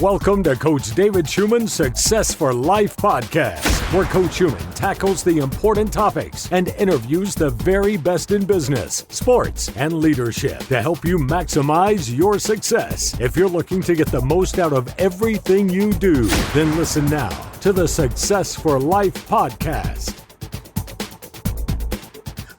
Welcome to Coach David Schuman's Success for Life podcast, where Coach Schuman tackles the important topics and interviews the very best in business, sports, and leadership to help you maximize your success. If you're looking to get the most out of everything you do, then listen now to the Success for Life podcast.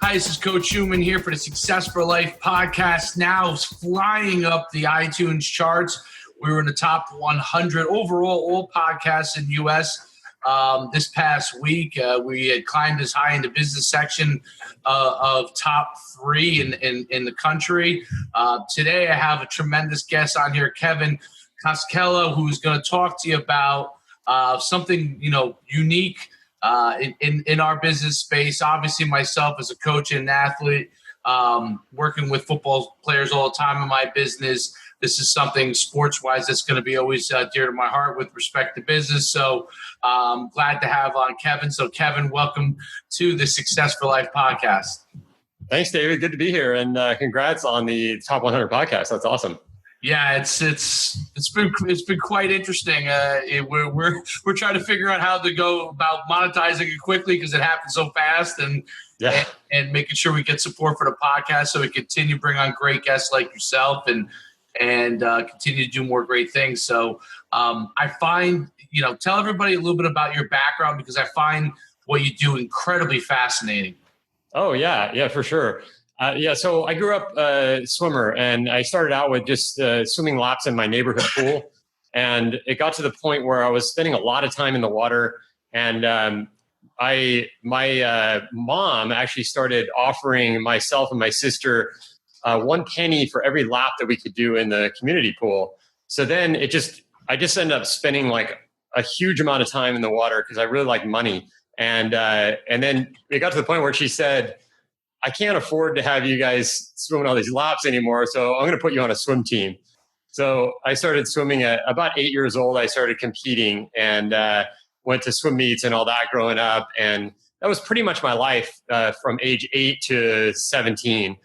Hi, this is Coach Schuman here for the Success for Life podcast. Now flying up the iTunes charts. We were in the top 100 overall, all podcasts in the U.S. This past week. We had climbed as high in the business section of top 3 in the country. Today, I have a tremendous guest on here, Kevin Koskella, who's going to talk to you about something unique in our business space. Obviously, myself as a coach and an athlete, working with football players all the time in my business. This is something sports-wise that's going to be always dear to my heart with respect to business. So glad to have on Kevin. So Kevin, welcome to the Success for Life podcast. Thanks, David. Good to be here, and congrats on the top 100 podcast. That's awesome. Yeah, it's been quite interesting. We're trying to figure out how to go about monetizing it quickly because it happens so fast, and making sure we get support for the podcast so we continue to bring on great guests like yourself and continue to do more great things. So I find, tell everybody a little bit about your background, because I find what you do incredibly fascinating. Oh, yeah, for sure. So I grew up a swimmer, and I started out with just swimming laps in my neighborhood pool. And it got to the point where I was spending a lot of time in the water. And my mom actually started offering myself and my sister 1 penny for every lap that we could do in the community pool. So then I just ended up spending like a huge amount of time in the water because I really like money. And then it got to the point where she said, I can't afford to have you guys swimming all these laps anymore, so I'm going to put you on a swim team. So I started swimming at about 8 years old. I started competing and went to swim meets and all that growing up. And that was pretty much my life from age 8 to 17.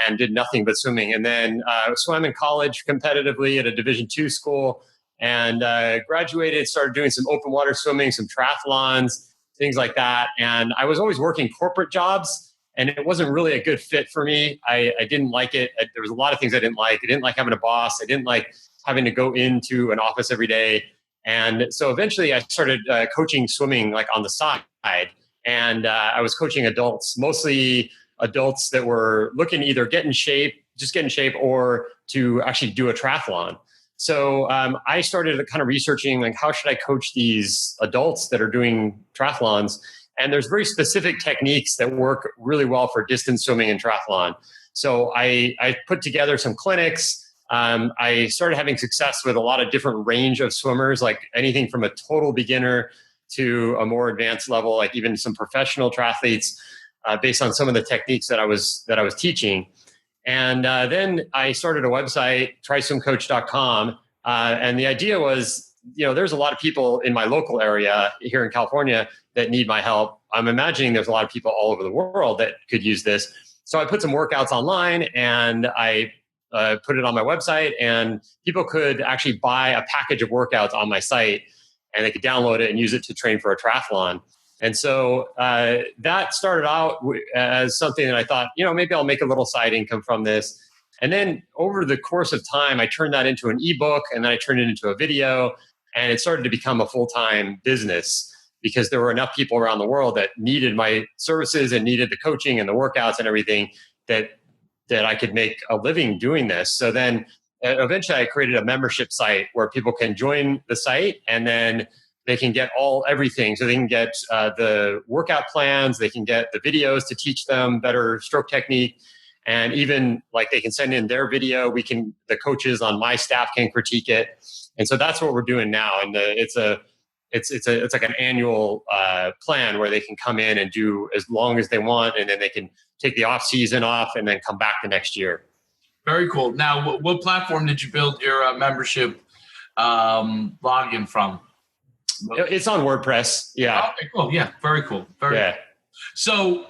And did nothing but swimming. And then swam in college competitively at a Division II school, and graduated, started doing some open water swimming, some triathlons, things like that. And I was always working corporate jobs, and it wasn't really a good fit for me. I didn't like it. There was a lot of things I didn't like. I didn't like having a boss. I didn't like having to go into an office every day. And so eventually I started coaching swimming like on the side. And I was coaching adults, mostly adults that were looking to either get in shape, or to actually do a triathlon. So I started kind of researching, like, how should I coach these adults that are doing triathlons? And there's very specific techniques that work really well for distance swimming and triathlon. So I put together some clinics. I started having success with a lot of different range of swimmers, like anything from a total beginner to a more advanced level, like even some professional triathletes. Based on some of the techniques that I was teaching. And then I started a website, tryswimcoach.com. And the idea was, there's a lot of people in my local area here in California that need my help. I'm imagining there's a lot of people all over the world that could use this. So I put some workouts online, and I put it on my website, and people could actually buy a package of workouts on my site, and they could download it and use it to train for a triathlon. And so that started out as something that I thought, maybe I'll make a little side income from this. And then over the course of time, I turned that into an ebook, and then I turned it into a video, and it started to become a full-time business because there were enough people around the world that needed my services and needed the coaching and the workouts and everything that I could make a living doing this. So then eventually I created a membership site where people can join the site, and then they can get everything. So they can get the workout plans, they can get the videos to teach them better stroke technique, and even like they can send in their video. The coaches on my staff can critique it. And so that's what we're doing now. And it's like an annual plan where they can come in and do as long as they want, and then they can take the off season off and then come back the next year. Very cool. Now, what platform did you build your membership login from? It's on WordPress. Yeah. Okay, cool. Yeah. Very cool. Very cool. So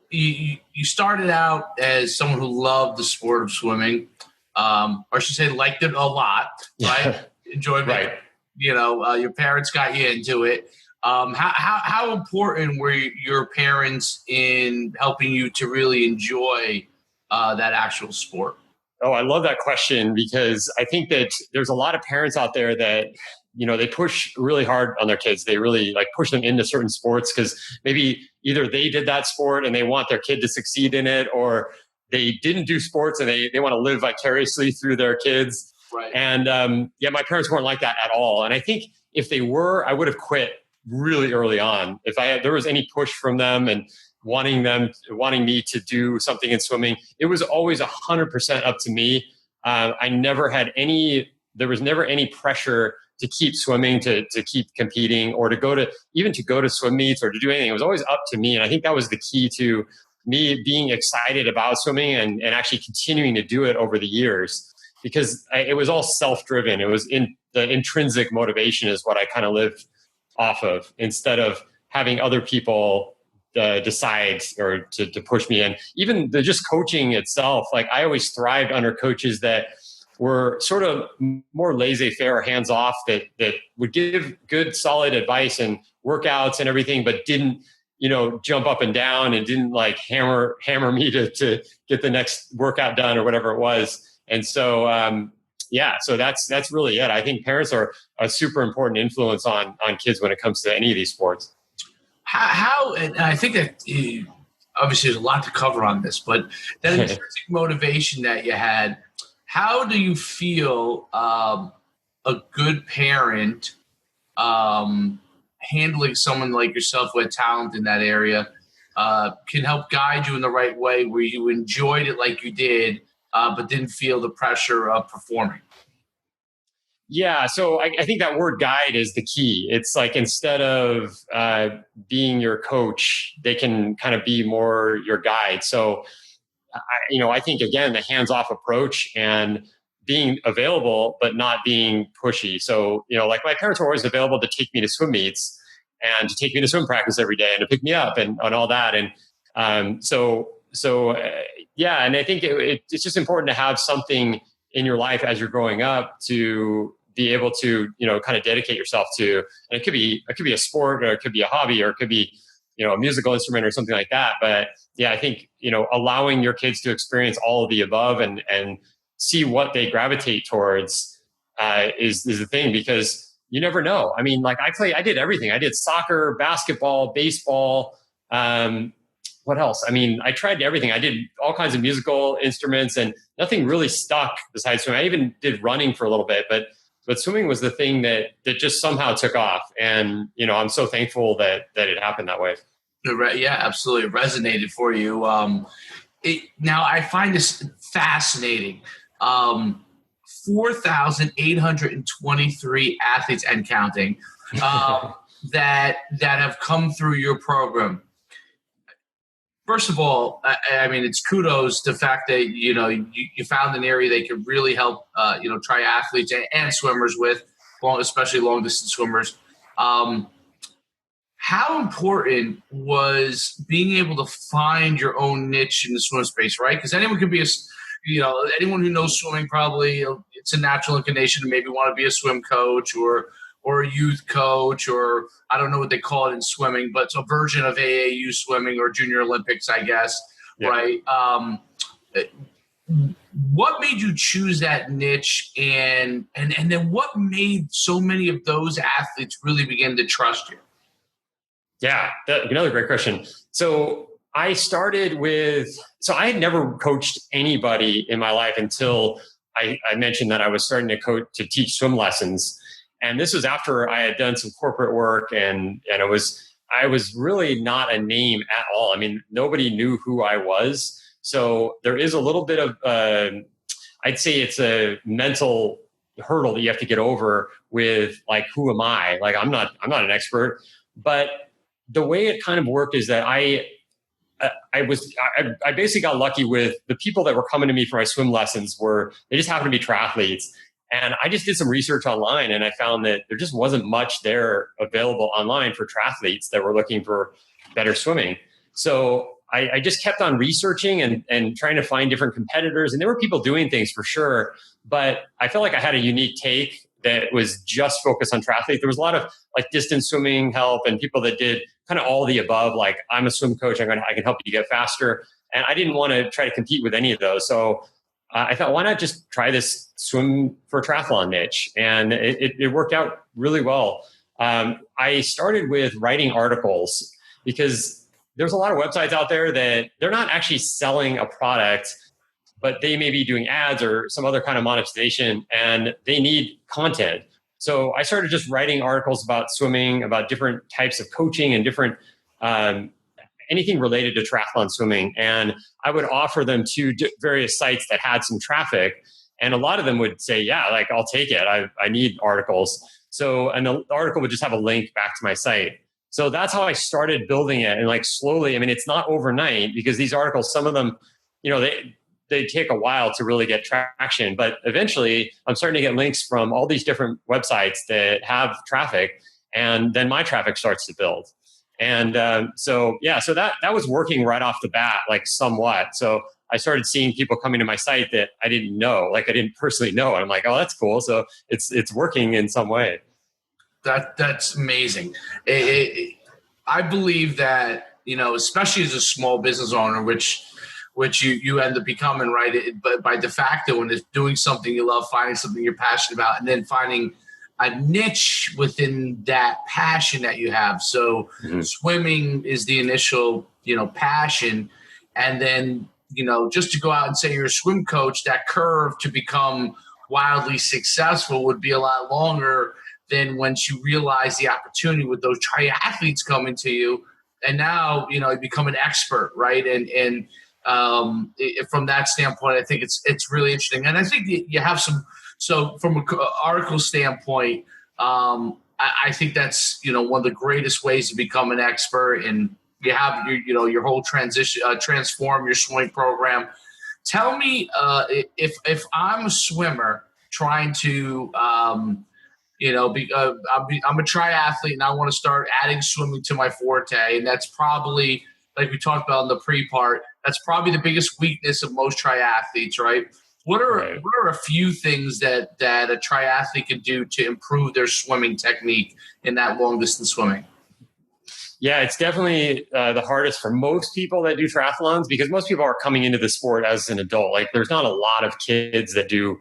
you started out as someone who loved the sport of swimming, or I should say liked it a lot, right? enjoyment. Right. Your parents got you into it. How important were your parents in helping you to really enjoy that actual sport? Oh, I love that question, because I think that there's a lot of parents out there that, they push really hard on their kids. They really push them into certain sports because maybe either they did that sport and they want their kid to succeed in it, or they didn't do sports and they want to live vicariously through their kids. Right. And my parents weren't like that at all. And I think if they were, I would have quit really early on. If there was any push from them and wanting me to do something in swimming, it was always 100% up to me. There was never any pressure to keep swimming, to keep competing, or to go to swim meets or to do anything. It was always up to me. And I think that was the key to me being excited about swimming and actually continuing to do it over the years, because it was all self-driven. It was the intrinsic motivation is what I kind of lived off of, instead of having other people decide or to push me in. Even just coaching itself, I always thrived under coaches that were sort of more laissez-faire, hands-off, that would give good, solid advice and workouts and everything, but didn't, jump up and down and didn't hammer me to get the next workout done or whatever it was. And so, so that's really it. I think parents are a super important influence on kids when it comes to any of these sports. How and I think that obviously there's a lot to cover on this, but that intrinsic motivation that you had, how do you feel a good parent handling someone like yourself with talent in that area can help guide you in the right way, where you enjoyed it like you did, but didn't feel the pressure of performing? Yeah, so I think that word guide is the key. It's instead of being your coach, they can kind of be more your guide. So, I think, again, the hands-off approach and being available, but not being pushy. So, my parents were always available to take me to swim meets and to take me to swim practice every day and to pick me up and all that. And and I think it's just important to have something in your life as you're growing up to be able to, kind of dedicate yourself to. And it could be a sport, or it could be a hobby, or it could be, a musical instrument or something like that. But yeah, I think, allowing your kids to experience all of the above and see what they gravitate towards is the thing, because you never know. I mean, I did everything. I did soccer, basketball, baseball. What else? I mean, I tried everything. I did all kinds of musical instruments, and nothing really stuck besides swimming. I even did running for a little bit, but swimming was the thing that just somehow took off. And, I'm so thankful that it happened that way. Yeah, absolutely. It resonated for you. Now, I find this fascinating. 4,823 athletes and counting that have come through your program. First of all, I mean, it's kudos to the fact that, you found an area they could really help, triathletes and swimmers with, especially long-distance swimmers. How important was being able to find your own niche in the swim space, right? Because anyone can be anyone who knows swimming, probably it's a natural inclination to maybe want to be a swim coach or a youth coach, or I don't know what they call it in swimming, but it's a version of AAU swimming or Junior Olympics, I guess, yeah. Right? What made you choose that niche, and then what made so many of those athletes really begin to trust you? Yeah, another great question. So I started I had never coached anybody in my life until I mentioned that I was starting to teach swim lessons. And this was after I had done some corporate work, and I was really not a name at all. I mean, nobody knew who I was. So there is a little bit of, I'd say it's a mental hurdle that you have to get over with, who am I? I'm not an expert, but the way it kind of worked is that I basically got lucky with the people that were coming to me for my swim lessons. They just happened to be triathletes. And I just did some research online, and I found that there just wasn't much there available online for triathletes that were looking for better swimming. So I just kept on researching and trying to find different competitors. And there were people doing things for sure, but I felt like I had a unique take that was just focused on triathletes. There was a lot of like distance swimming help and people that did kind of all the above. Like, I'm a swim coach, I can help you get faster. And I didn't want to try to compete with any of those. So I thought, why not just try this swim for triathlon niche? And it worked out really well. I started with writing articles because there's a lot of websites out there that they're not actually selling a product, but they may be doing ads or some other kind of monetization, and they need content. So I started just writing articles about swimming, about different types of coaching and different anything related to triathlon swimming. And I would offer them to various sites that had some traffic. And a lot of them would say, yeah, like, I'll take it. I need articles. So, and the article would just have a link back to my site. So that's how I started building it. And like slowly, I mean, it's not overnight because these articles, some of them, they take a while to really get traction. But eventually I'm starting to get links from all these different websites that have traffic. And then my traffic starts to build. And so that was working right off the bat, like somewhat. So I started seeing people coming to my site that I didn't know, like I didn't personally know. And I'm like, oh, that's cool. So it's working in some way. That's amazing. I believe that, especially as a small business owner, which you end up becoming, right? But by de facto, when it's doing something you love, finding something you're passionate about, and then finding a niche within that passion that you have. So swimming is the initial, passion. And then, just to go out and say you're a swim coach, that curve to become wildly successful would be a lot longer than once you realize the opportunity with those triathletes coming to you. And now, you become an expert, right? And from that standpoint, I think it's really interesting. And I think you have some. So from an article standpoint, I think that's one of the greatest ways to become an expert. And you have your whole transform your swimming program. Tell me if I'm a swimmer trying to I'm a triathlete and I want to start adding swimming to my forte, and that's probably, like we talked about in the pre-part, that's probably the biggest weakness of most triathletes, right? What are a few things that a triathlete can do to improve their swimming technique in that long distance swimming? Yeah, it's definitely the hardest for most people that do triathlons, because most people are coming into the sport as an adult. Like, there's not a lot of kids that do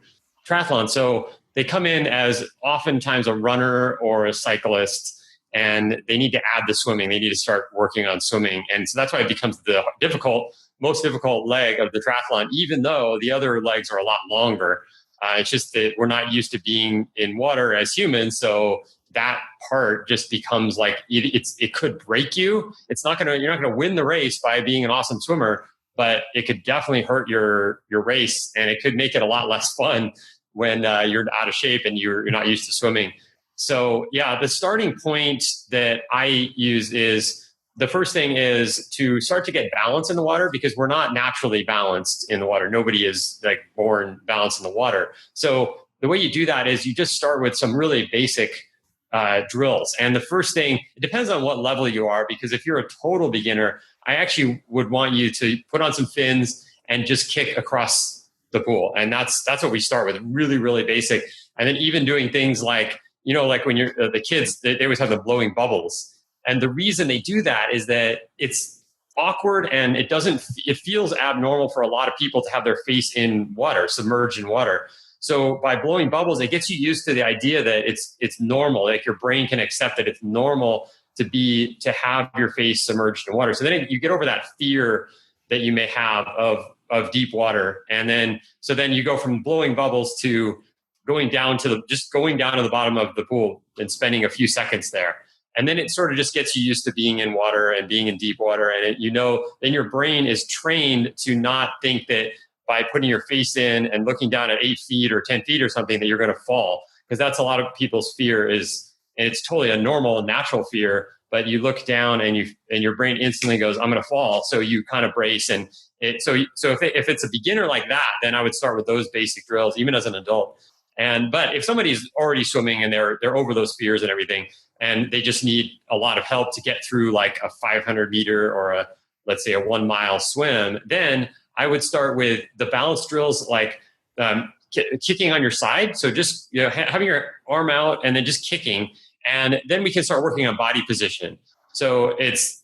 triathlon. So they come in as oftentimes a runner or a cyclist, and they need to add the swimming. They need to start working on swimming. And so that's why it becomes the most difficult leg of the triathlon, even though the other legs are a lot longer. It's just that we're not used to being in water as humans. So that part just becomes like, it could break you. You're not going to win the race by being an awesome swimmer, but it could definitely hurt your race. And it could make it a lot less fun when you're out of shape and you're not used to swimming. So yeah, the starting point that I use is, the first thing is to start to get balance in the water, because we're not naturally balanced in the water. Nobody is like born balanced in the water. So the way you do that is you just start with some really basic drills. And the first thing, it depends on what level you are, because if you're a total beginner, I actually would want you to put on some fins and just kick across the pool. And that's what we start with, really, really basic. And then even doing things like, like when you're the kids, they always have the blowing bubbles. And the reason they do that is that it's awkward and it feels abnormal for a lot of people to have their face in water, submerged in water. So by blowing bubbles, it gets you used to the idea that it's normal, like your brain can accept that it's normal to have your face submerged in water. So then you get over that fear that you may have of deep water. And then you go from blowing bubbles to going down to the bottom of the pool and spending a few seconds there. And then it sort of just gets you used to being in water and being in deep water. And then your brain is trained to not think that by putting your face in and looking down at 8 feet or 10 feet or something that you're going to fall. Because that's a lot of people's fear and it's totally a normal, natural fear. But you look down and your brain instantly goes, I'm going to fall. So you kind of brace. And so if it's a beginner like that, then I would start with those basic drills, even as an adult. But if somebody's already swimming and they're over those fears and everything, and they just need a lot of help to get through like a 500 meter or let's say a 1 mile swim, then I would start with the balance drills, like kicking on your side. So just having your arm out and then just kicking, and then we can start working on body position. So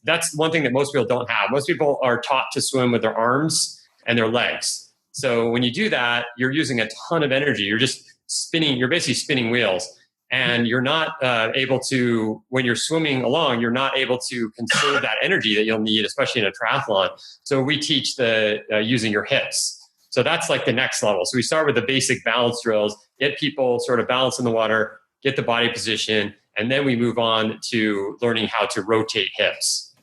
that's one thing that most people don't have. Most people are taught to swim with their arms and their legs. So when you do that, you're using a ton of energy. You're just spinning. You're basically spinning wheels. And you're not able to, when you're swimming along, you're not able to conserve that energy that you'll need, especially in a triathlon. So we teach the using your hips. So that's like the next level. So we start with the basic balance drills, get people sort of balance in the water, get the body position, and then we move on to learning how to rotate hips.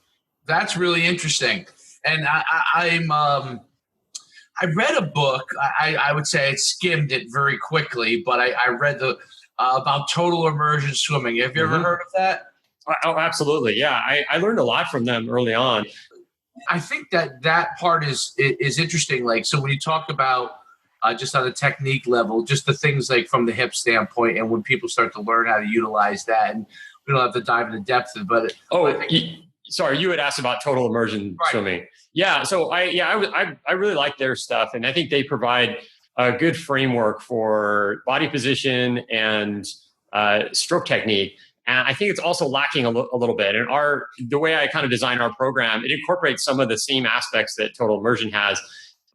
That's really interesting. And I read a book. I would say I skimmed it very quickly, but I read about total immersion swimming. Have you ever heard of that? Oh, absolutely. Yeah. I learned a lot from them early on. I think that part is interesting. Like, so when you talk about just on a technique level, just the things like from the hip standpoint, and when people start to learn how to utilize that, and we don't have to dive into depth of it, but sorry, you had asked about total immersion swimming. Yeah. So I really like their stuff, and I think they provide a good framework for body position and stroke technique. And I think it's also lacking a little bit. And the way I kind of design our program, it incorporates some of the same aspects that total immersion has.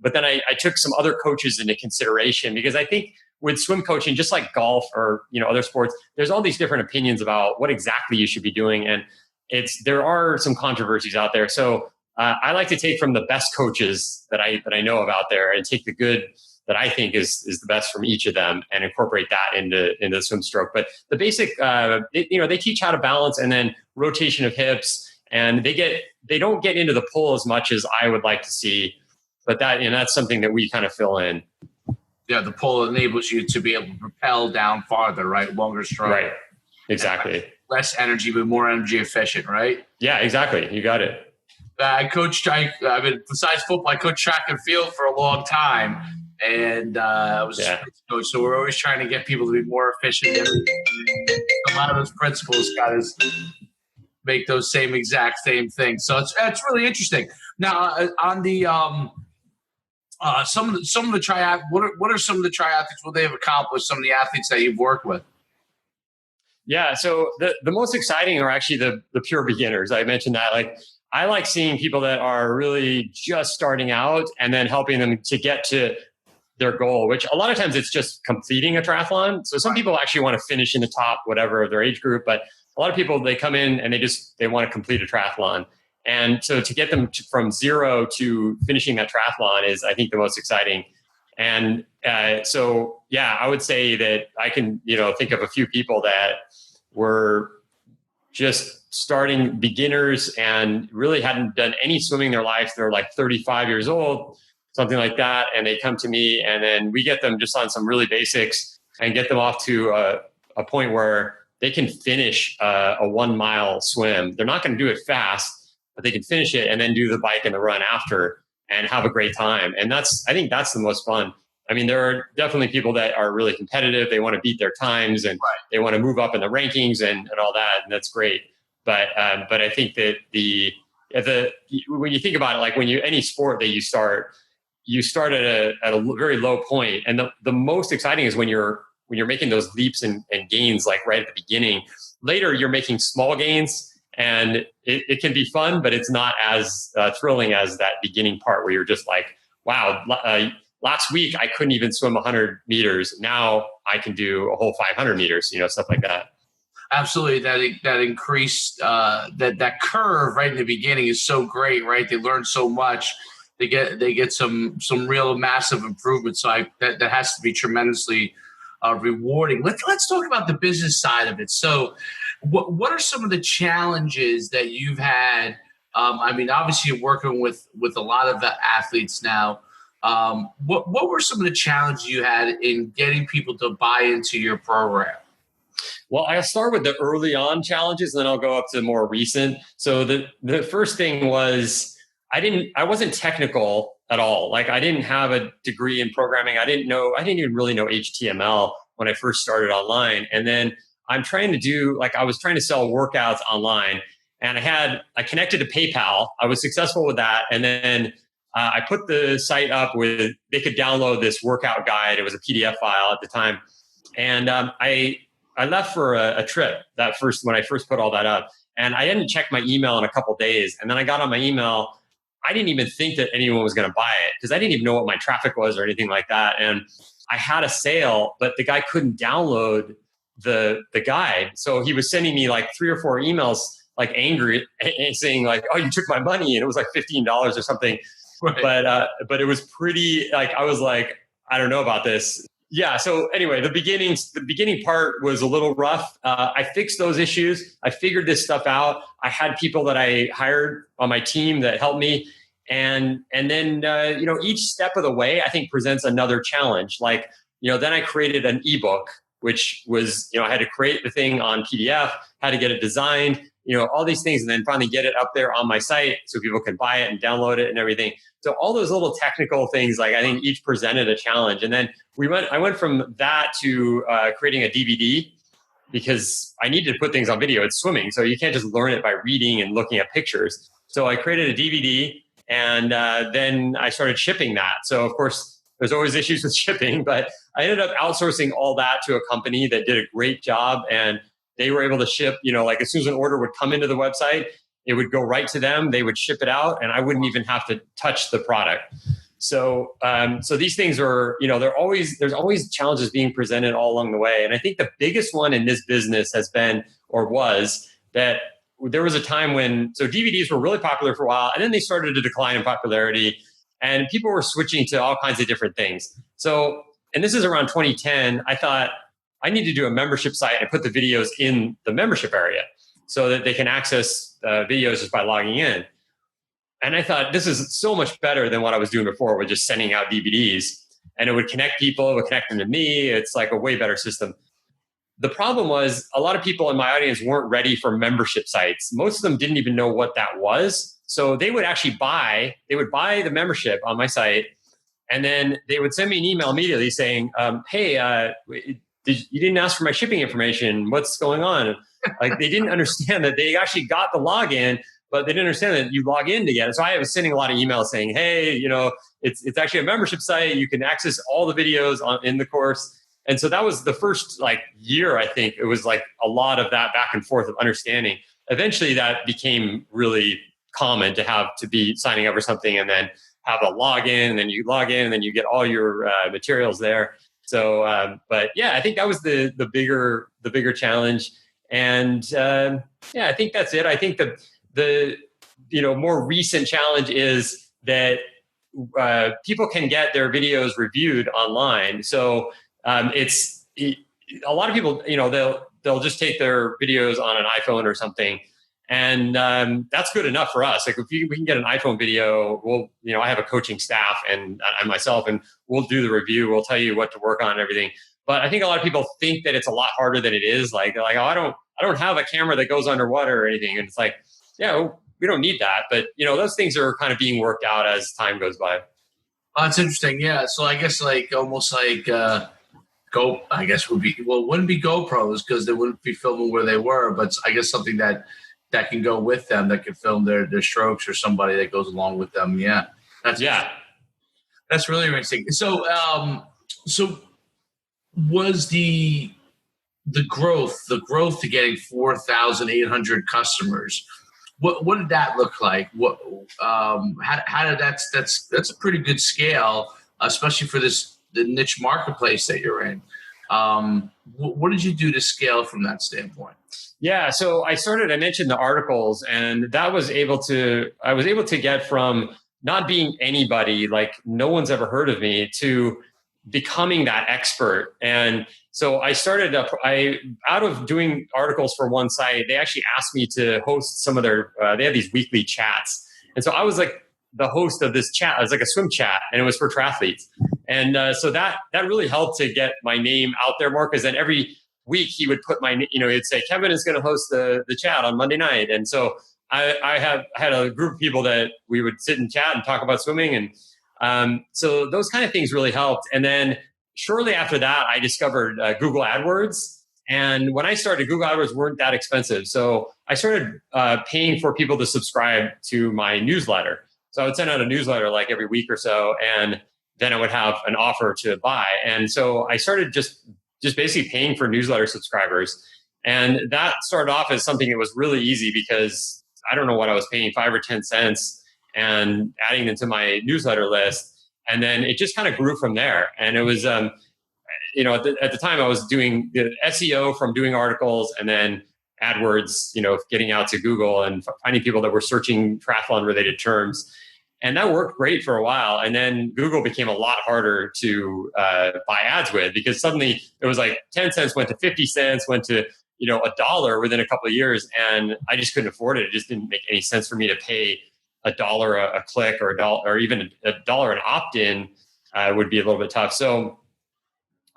But then I took some other coaches into consideration, because I think with swim coaching, just like golf or other sports, there's all these different opinions about what exactly you should be doing. And there are some controversies out there. So I like to take from the best coaches that I know of out there and take the good that I think is the best from each of them and incorporate that into the swim stroke. But the basic, they teach how to balance and then rotation of hips, and they don't get into the pull as much as I would like to see. But that's something that we kind of fill in. Yeah, the pull enables you to be able to propel down farther, right? Longer stroke. Right. Exactly. Less energy, but more energy efficient, right? Yeah, exactly. You got it. Besides football, I coached track and field for a long time. And I was a sports coach, so we're always trying to get people to be more efficient. A lot of those principles got us make those exact same things. So it's really interesting. Now on the some of the triathletes, what are some of the triathletes? What they've accomplished? Some of the athletes that you've worked with. Yeah. So the most exciting are actually the pure beginners. I mentioned that. I like seeing people that are really just starting out and then helping them to get to their goal, which a lot of times it's just completing a triathlon. So some people actually want to finish in the top, whatever, of their age group, but a lot of people, they come in and they want to complete a triathlon. And so to get them from zero to finishing that triathlon is, I think, the most exciting. And I would say that I can, think of a few people that were just starting beginners and really hadn't done any swimming in their life. They're like 35 years old, something like that. And they come to me, and then we get them just on some really basics and get them off to a point where they can finish a 1 mile swim. They're not going to do it fast, but they can finish it and then do the bike and the run after and have a great time. And I think that's the most fun. I mean, there are definitely people that are really competitive. They want to beat their times and they want to move up in the rankings and all that. And that's great. But I think that when you think about it, like any sport that you start at a very low point. And the most exciting is when you're making those leaps and gains, like right at the beginning. Later, you're making small gains, and it can be fun, but it's not as thrilling as that beginning part where you're just like, wow, last week I couldn't even swim 100 meters. Now I can do a whole 500 meters, stuff like that. Absolutely. That increased, that curve right in the beginning is so great, right? They learn so much. They get some real massive improvements. So that has to be tremendously rewarding. Let's talk about the business side of it. So what are some of the challenges that you've had? Obviously you're working with a lot of the athletes now. What were some of the challenges you had in getting people to buy into your program? Well, I'll start with the early on challenges, and then I'll go up to more recent. So the first thing was I wasn't technical at all. Like, I didn't have a degree in programming. I didn't even really know HTML when I first started online. And then I was trying to sell workouts online, and I connected to PayPal. I was successful with that. And then I put the site up with, they could download this workout guide. It was a PDF file at the time. And I left for a trip when I first put all that up. And I hadn't checked my email in a couple of days. And then I got on my email. I didn't even think that anyone was going to buy it because I didn't even know what my traffic was or anything like that. And I had a sale, but the guy couldn't download the guide. So he was sending me like 3 or 4 emails, like angry, saying like, "Oh, you took my money," and it was like $15 or something. Right. But it was pretty, like, I was like, I don't know about this. Yeah. So anyway, the beginning part was a little rough. I fixed those issues. I figured this stuff out. I had people that I hired on my team that helped me. And then, each step of the way, I think presents another challenge. Like, then I created an ebook, which was, I had to create the thing on PDF, had to get it designed, all these things, and then finally get it up there on my site so people can buy it and download it and everything. So all those little technical things, like, I think each presented a challenge. And then I went from that to creating a DVD because I needed to put things on video. It's swimming, so you can't just learn it by reading and looking at pictures. So I created a DVD, and then I started shipping that. So of course, there's always issues with shipping, but I ended up outsourcing all that to a company that did a great job, and they were able to ship, like as soon as an order would come into the website, it would go right to them. They would ship it out, and I wouldn't even have to touch the product. So, so these things are, there's always challenges being presented all along the way. And I think the biggest one in this business has been, or was, that there was a time when, so DVDs were really popular for a while, and then they started to decline in popularity, and people were switching to all kinds of different things. So, and this is around 2010, I thought I need to do a membership site and put the videos in the membership area so that they can access videos just by logging in. And I thought, this is so much better than what I was doing before with just sending out DVDs. And it would connect people, it would connect them to me. It's like a way better system. The problem was a lot of people in my audience weren't ready for membership sites. Most of them didn't even know what that was. So they would actually buy the membership on my site. And then they would send me an email immediately saying, hey, you didn't ask for my shipping information. What's going on? Like, they didn't understand that they actually got the login, but they didn't understand that you log in to get it. So I was sending a lot of emails saying, hey, it's actually a membership site. You can access all the videos in the course. And so that was the first year, I think. It was like a lot of that back and forth of understanding. Eventually that became really common to be signing up for something and then have a login, and then you log in and then you get all your materials there. So, but yeah, I think that was the bigger challenge. And I think that's it. I think the more recent challenge is that people can get their videos reviewed online. So it's a lot of people, they'll just take their videos on an iPhone or something. And that's good enough for us. Like, if we can get an iPhone video, I have a coaching staff and I myself, and we'll do the review. We'll tell you what to work on and everything. But I think a lot of people think that it's a lot harder than it is. Like, they're like, oh, I don't have a camera that goes underwater or anything. And it's like, yeah, we don't need that. But those things are kind of being worked out as time goes by. Oh, that's interesting. Yeah. So I guess almost like I guess it wouldn't be GoPros because they wouldn't be filming where they were, but I guess something that can go with them, that can film their strokes, or somebody that goes along with them. Yeah. That's really interesting. So, was the growth to getting 4,800 customers, what did that look like? What, how did that's a pretty good scale, especially for the niche marketplace that you're in. What did you do to scale from that standpoint? Yeah, so I mentioned the articles, and I was able to get from not being anybody, like no one's ever heard of me, to becoming that expert. And so I started out of doing articles for one site, they actually asked me to host some of their, they had these weekly chats. And so I was like the host of this chat. It was like a swim chat, and it was for triathletes. And so that really helped to get my name out there more, because then every week he would put he'd say, Kevin is going to host the chat on Monday night. And so I had a group of people that we would sit and chat and talk about swimming. And so those kind of things really helped. And then shortly after that, I discovered Google AdWords. And when I started, Google AdWords weren't that expensive. So I started paying for people to subscribe to my newsletter. So I would send out a newsletter like every week or so, and then I would have an offer to buy. And so I started just basically paying for newsletter subscribers. And that started off as something that was really easy because I don't know what I was paying, 5 or 10 cents, and adding them to my newsletter list. And then it just kind of grew from there. And it was, at the time I was doing the SEO from doing articles, and then AdWords, getting out to Google and finding people that were searching triathlon related terms. And that worked great for a while. And then Google became a lot harder to buy ads with, because suddenly it was like 10 cents went to 50 cents, went to, $1 within a couple of years. And I just couldn't afford it. It just didn't make any sense for me to pay $1 a click, or $1, or even $1 an opt-in would be a little bit tough. So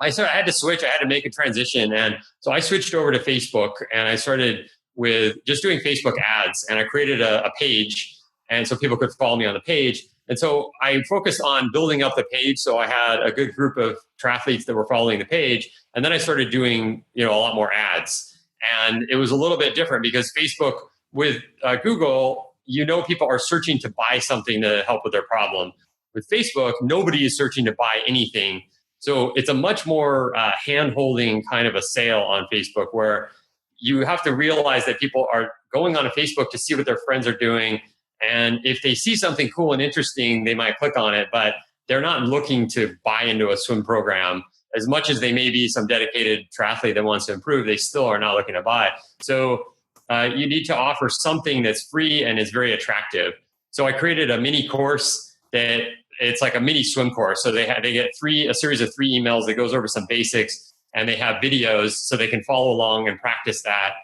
I had to switch. I had to make a transition. And so I switched over to Facebook, and I started with just doing Facebook ads, and I created a page. And so people could follow me on the page. And so I focused on building up the page. So I had a good group of triathletes that were following the page. And then I started doing, a lot more ads. And it was a little bit different because Facebook with Google, people are searching to buy something to help with their problem. With Facebook, nobody is searching to buy anything. So it's a much more hand-holding kind of a sale on Facebook, where you have to realize that people are going on a Facebook to see what their friends are doing. And if they see something cool and interesting, they might click on it, but they're not looking to buy into a swim program. As much as they may be some dedicated triathlete that wants to improve, they still are not looking to buy. So you need to offer something that's free and is very attractive. So I created a mini course that it's like a mini swim course. So they get a series of 3 emails that goes over some basics, and they have videos so they can follow along and practice that.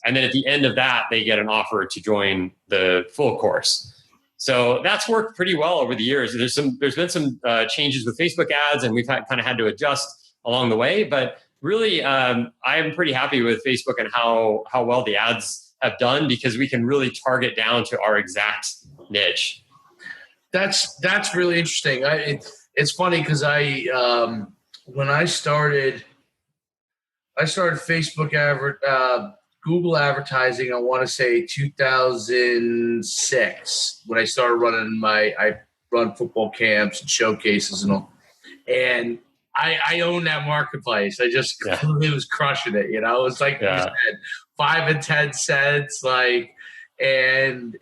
And then at the end of that, they get an offer to join the full course. So that's worked pretty well over the years. There's been some changes with Facebook ads, and we've kind of had to adjust along the way. But really, I'm pretty happy with Facebook and how well the ads have done, because we can really target down to our exact niche. That's really interesting. It's funny because when I started Facebook Google advertising, I want to say 2006, when I started running I run football camps and showcases and all. And I own that marketplace. I just completely was crushing it. It was like you said, 5 and 10 cents, and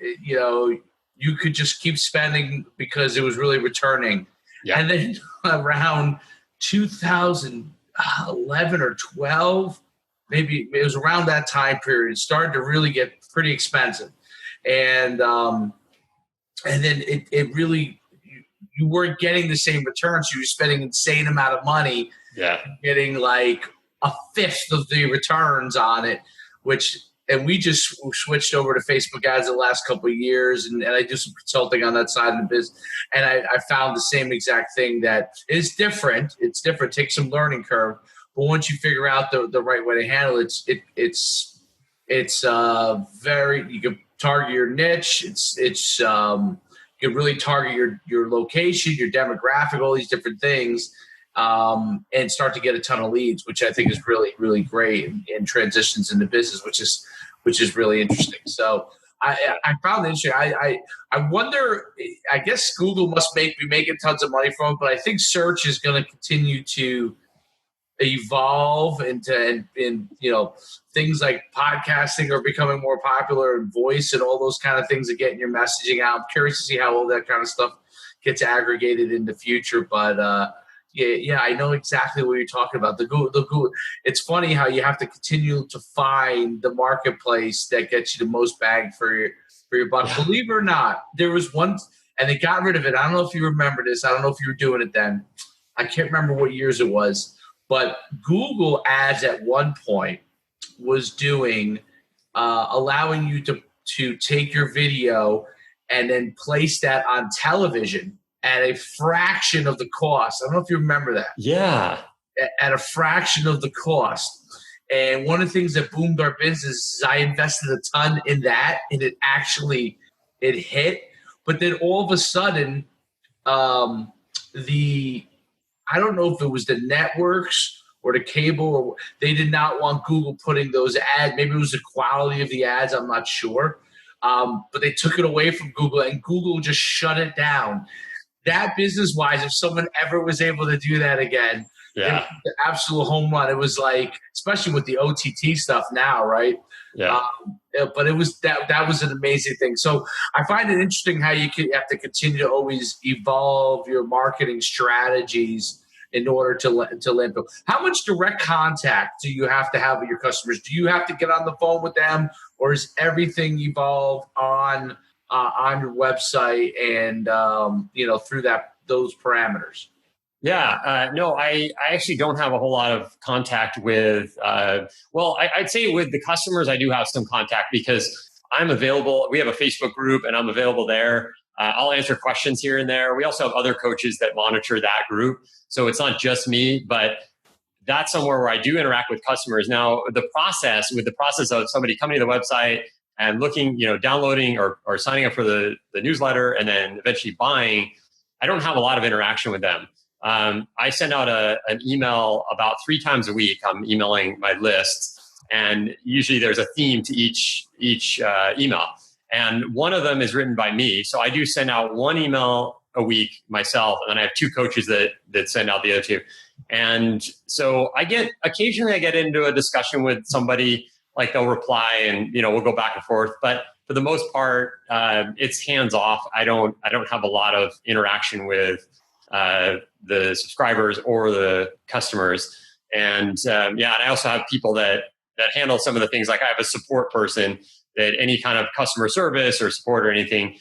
you could just keep spending because it was really returning. Yeah. And then around 2011 or 12, maybe it was around that time period, it started to really get pretty expensive. And then it really, you weren't getting the same returns. You were spending an insane amount of money, getting like a fifth of the returns on it, and we just switched over to Facebook ads the last couple of years, and I do some consulting on that side of the business. And I found the same exact thing, that it's different. It's different. It takes some learning curve. But once you figure out the right way to handle it, it's very, you can target your niche. You can really target your location, your demographic, all these different things, and start to get a ton of leads, which I think is really, really great, and transitions into business, which is really interesting. So I found it interesting. I wonder, I guess Google must be making tons of money from it, but I think search is going to continue to evolve into things like podcasting are becoming more popular, and voice and all those kind of things of getting your messaging out. I'm curious to see how all that kind of stuff gets aggregated in the future. But I know exactly what you're talking about. The Google. It's funny how you have to continue to find the marketplace that gets you the most bang for your buck. Yeah. Believe it or not, there was one, and they got rid of it. I don't know if you remember this. I don't know if you were doing it then. I can't remember what years it was. But Google Ads at one point was doing, allowing you to take your video and then place that on television at a fraction of the cost. I don't know if you remember that. Yeah. At a fraction of the cost. And one of the things that boomed our business is I invested a ton in that, and it hit. But then all of a sudden, I don't know if it was the networks or the cable, or they did not want Google putting those ads. Maybe it was the quality of the ads. I'm not sure. but they took it away from Google, and Google just shut it down. That business-wise, if someone ever was able to do that again, Yeah. it was the absolute home run. It was like, especially with the OTT stuff now, right? Yeah. But it was that was an amazing thing. So I find it interesting how you have to continue to always evolve your marketing strategies in order to land people. How much direct contact do you have to have with your customers? Do you have to get on the phone with them, or is everything evolved on your website and through those parameters? Yeah, no, I actually don't have a whole lot of contact with, I'd say with the customers, I do have some contact because I'm available. We have a Facebook group and I'm available there. I'll answer questions here and there. We also have other coaches that monitor that group. So it's not just me, but that's somewhere where I do interact with customers. Now, the process of somebody coming to the website and looking, downloading or signing up for the newsletter and then eventually buying, I don't have a lot of interaction with them. I send out an email about 3 times a week. I'm emailing my lists, and usually there's a theme to each email. And one of them is written by me. So I do send out 1 email a week myself, and then I have 2 coaches that send out the other 2. And so occasionally I get into a discussion with somebody, like they'll reply and, we'll go back and forth. But for the most part, it's hands off. I don't have a lot of interaction with the subscribers or the customers. And and I also have people that handle some of the things. Like I have a support person that any kind of customer service or support or anything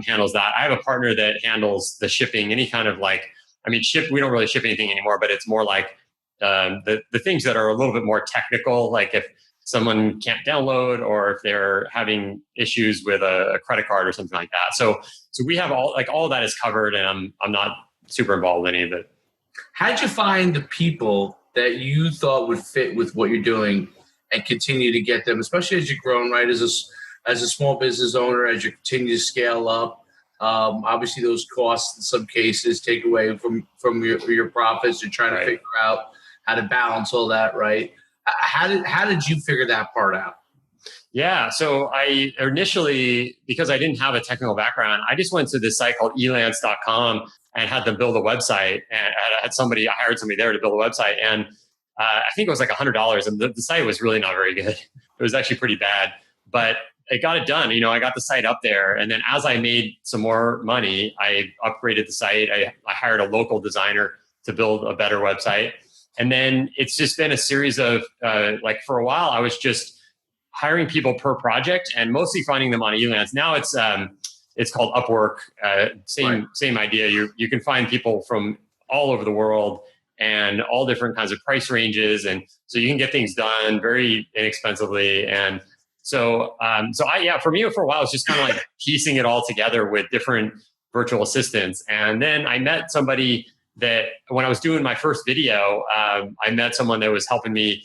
handles that. I have a partner that handles the shipping, any kind of we don't really ship anything anymore, but it's more like the things that are a little bit more technical, like if someone can't download or if they're having issues with a credit card or something like that. So we have all of that is covered, and I'm not super involved in any of it. How'd you find the people that you thought would fit with what you're doing and continue to get them, especially as you're growing, right? As a small business owner, as you continue to scale up, obviously those costs in some cases take away from your profits. You're trying to figure out how to balance all that, right? How did you figure that part out? Yeah, so I initially, because I didn't have a technical background, I just went to this site called elance.com and had them build a website. And I hired somebody there to build a website. And I think it was like $100. And the site was really not very good. It was actually pretty bad, but it got it done. I got the site up there. And then as I made some more money, I upgraded the site. I hired a local designer to build a better website. And then it's just been a series of, for a while, I was just hiring people per project and mostly finding them on Elance. Now it's called Upwork. Same idea. You can find people from all over the world and all different kinds of price ranges, and so you can get things done very inexpensively. And so for me, for a while, it was just kind of like piecing it all together with different virtual assistants. And then I met somebody that when I was doing my first video, I met someone that was helping me.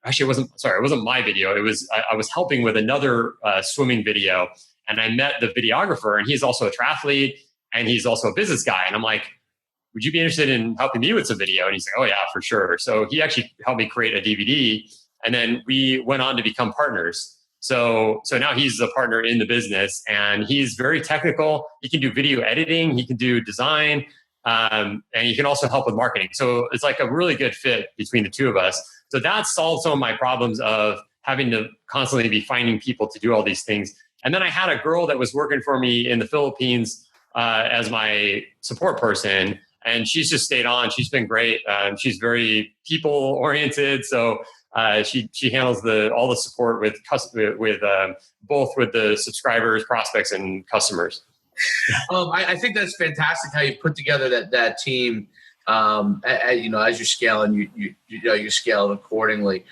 Actually, it wasn't my video. I was helping with another swimming video, and I met the videographer, and he's also a triathlete and he's also a business guy. And I'm like, would you be interested in helping me with some video? And he's like, oh yeah, for sure. So he actually helped me create a DVD, and then we went on to become partners. So now he's a partner in the business, and he's very technical. He can do video editing, he can do design, and he can also help with marketing. So it's like a really good fit between the two of us. So that solved some of my problems of having to constantly be finding people to do all these things. And then I had a girl that was working for me in the Philippines as my support person, and she's just stayed on. She's been great. She's very people oriented. So she handles all the support with both with the subscribers, prospects, and customers. I think that's fantastic how you put together that team. As you scale, and you scale accordingly.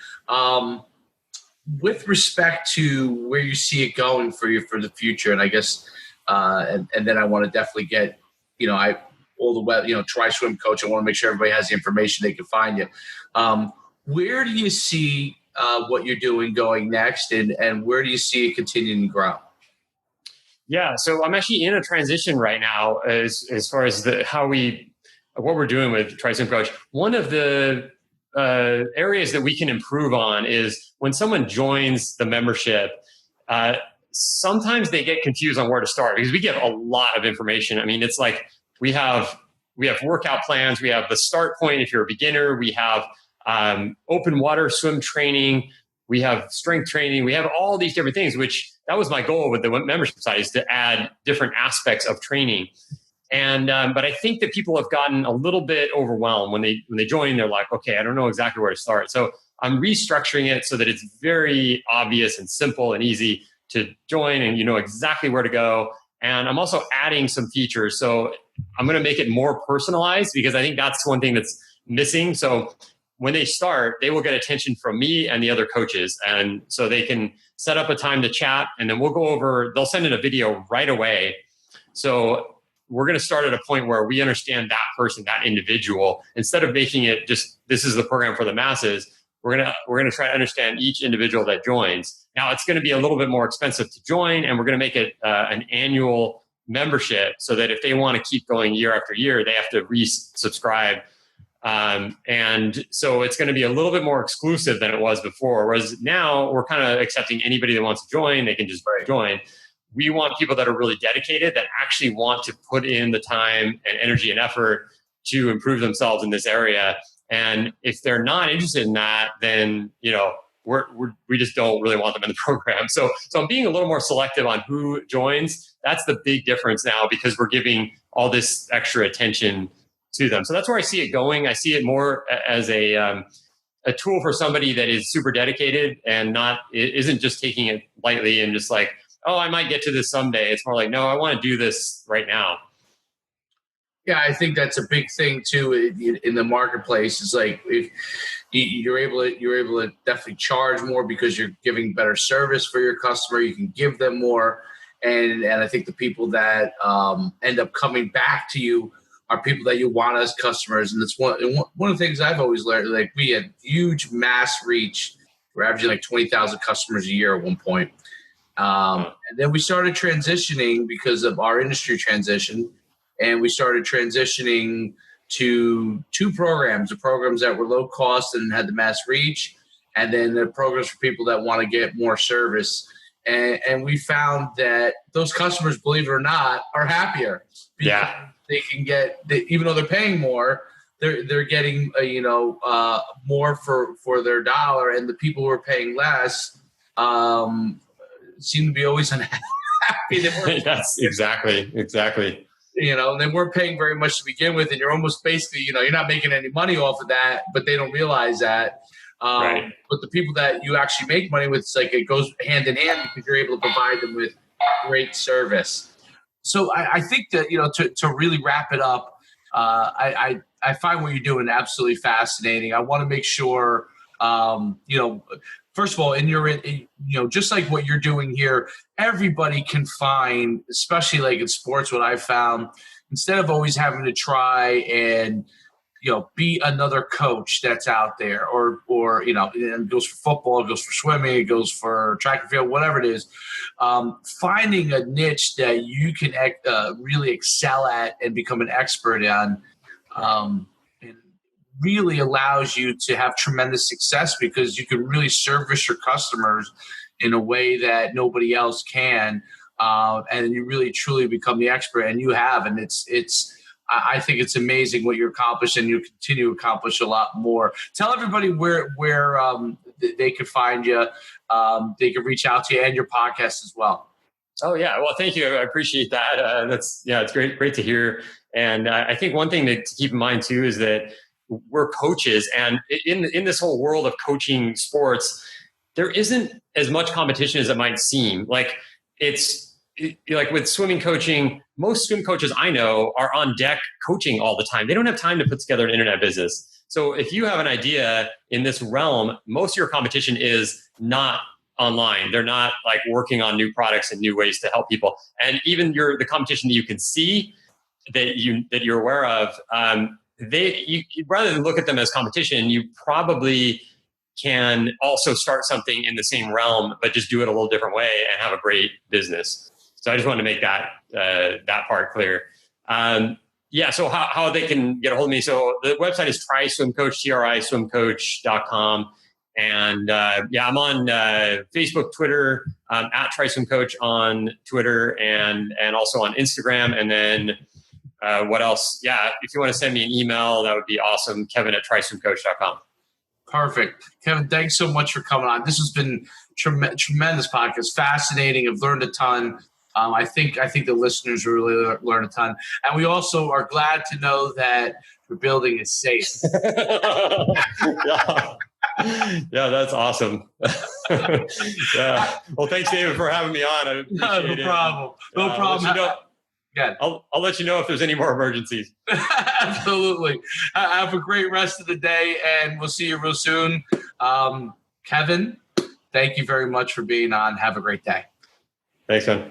With respect to where you see it going for the future, and I guess, and then I want to definitely get, Try Swim Coach. I want to make sure everybody has the information they can find you. Where do you see what you're doing going next, and where do you see it continuing to grow? Yeah, so I'm actually in a transition right now as far as what we're doing with Try Swim Coach. One of the areas that we can improve on is when someone joins the membership, sometimes they get confused on where to start because we give a lot of information. I mean, it's like we have workout plans. We have the start point if you're a beginner. We have open water swim training. We have strength training. We have all these different things, which that was my goal with the membership site, is to add different aspects of training. And but I think that people have gotten a little bit overwhelmed when they join. They're like, okay, I don't know exactly where to start. So I'm restructuring it so that it's very obvious and simple and easy to join, and you know exactly where to go. And I'm also adding some features. So I'm going to make it more personalized because I think that's one thing that's missing. So when they start, they will get attention from me and the other coaches. And so they can set up a time to chat, and then we'll go over, they'll send in a video right away. So we're going to start at a point where we understand that person, that individual, instead of making it just, this is the program for the masses. We're going to try to understand each individual that joins. Now it's going to be a little bit more expensive to join, and we're going to make it an annual membership so that if they want to keep going year after year, they have to resubscribe. And so it's going to be a little bit more exclusive than it was before. Whereas now we're kind of accepting anybody that wants to join, they can just join. We want people that are really dedicated, that actually want to put in the time and energy and effort to improve themselves in this area. And if they're not interested in that, then, you know, we just don't really want them in the program. So I'm being a little more selective on who joins. That's the big difference now, because we're giving all this extra attention to them. So that's where I see it going. I see it more as a tool for somebody that is super dedicated and isn't just taking it lightly and just like, oh, I might get to this someday. It's more like, no, I want to do this right now. Yeah, I think that's a big thing too in the marketplace. It's like if you're able to definitely charge more because you're giving better service for your customer. You can give them more, and I think the people that end up coming back to you are people that you want as customers. And it's one of the things I've always learned. Like, we had huge mass reach. We're averaging like 20,000 customers a year at one point. And then we started transitioning because of our industry transition. And we started transitioning to two programs, the programs that were low cost and had the mass reach, and then the programs for people that want to get more service. And we found that those customers, believe it or not, are happier. Yeah. They can even though they're paying more, they're getting more for their dollar, and the people who are paying less seem to be always unhappy. That's exactly. You know, they weren't paying very much to begin with, and you're almost basically, you're not making any money off of that, but they don't realize that. Right. But the people that you actually make money with, it's like it goes hand in hand because you're able to provide them with great service. So I think that, to really wrap it up, I find what you're doing absolutely fascinating. I want to make sure, first of all, just like what you're doing here, everybody can find, especially like in sports, what I've found, instead of always having to try and, be another coach that's out there, or it goes for football, it goes for swimming, it goes for track and field, whatever it is, finding a niche that you can really excel at and become an expert on, really allows you to have tremendous success, because you can really service your customers in a way that nobody else can. And you really truly become the expert, and you have, and I think it's amazing what you accomplished, and you continue to accomplish a lot more. Tell everybody where they could find you, they could reach out to you, and your podcast as well. Oh yeah. Well, thank you. I appreciate that. It's great to hear. And I think one thing to keep in mind too is that we're coaches, and in this whole world of coaching sports, there isn't as much competition as it might seem. Like, like with swimming coaching, most swim coaches I know are on deck coaching all the time. They don't have time to put together an internet business. So if you have an idea in this realm, most of your competition is not online. They're not like working on new products and new ways to help people. And even the competition that you can see that you're aware of, rather than look at them as competition, you probably can also start something in the same realm, but just do it a little different way and have a great business. So I just wanted to make that part clear. So how they can get a hold of me. So the website is triswimcoach, triswimcoach.com. And I'm on Facebook, Twitter, at Triswim Coach on Twitter, and also on Instagram. And then what else? Yeah, if you want to send me an email, that would be awesome. Kevin@triswimcoach.com. Perfect. Kevin, thanks so much for coming on. This has been tremendous podcast, fascinating. I've learned a ton. I think the listeners really learn a ton. And we also are glad to know that the building is safe. Yeah, that's awesome. Yeah. Well, thanks, David, for having me on. I appreciate No problem. it. No problem. I'll let you know if there's any more emergencies. Absolutely. Have a great rest of the day, and we'll see you real soon. Kevin, thank you very much for being on. Have a great day. Thanks, man.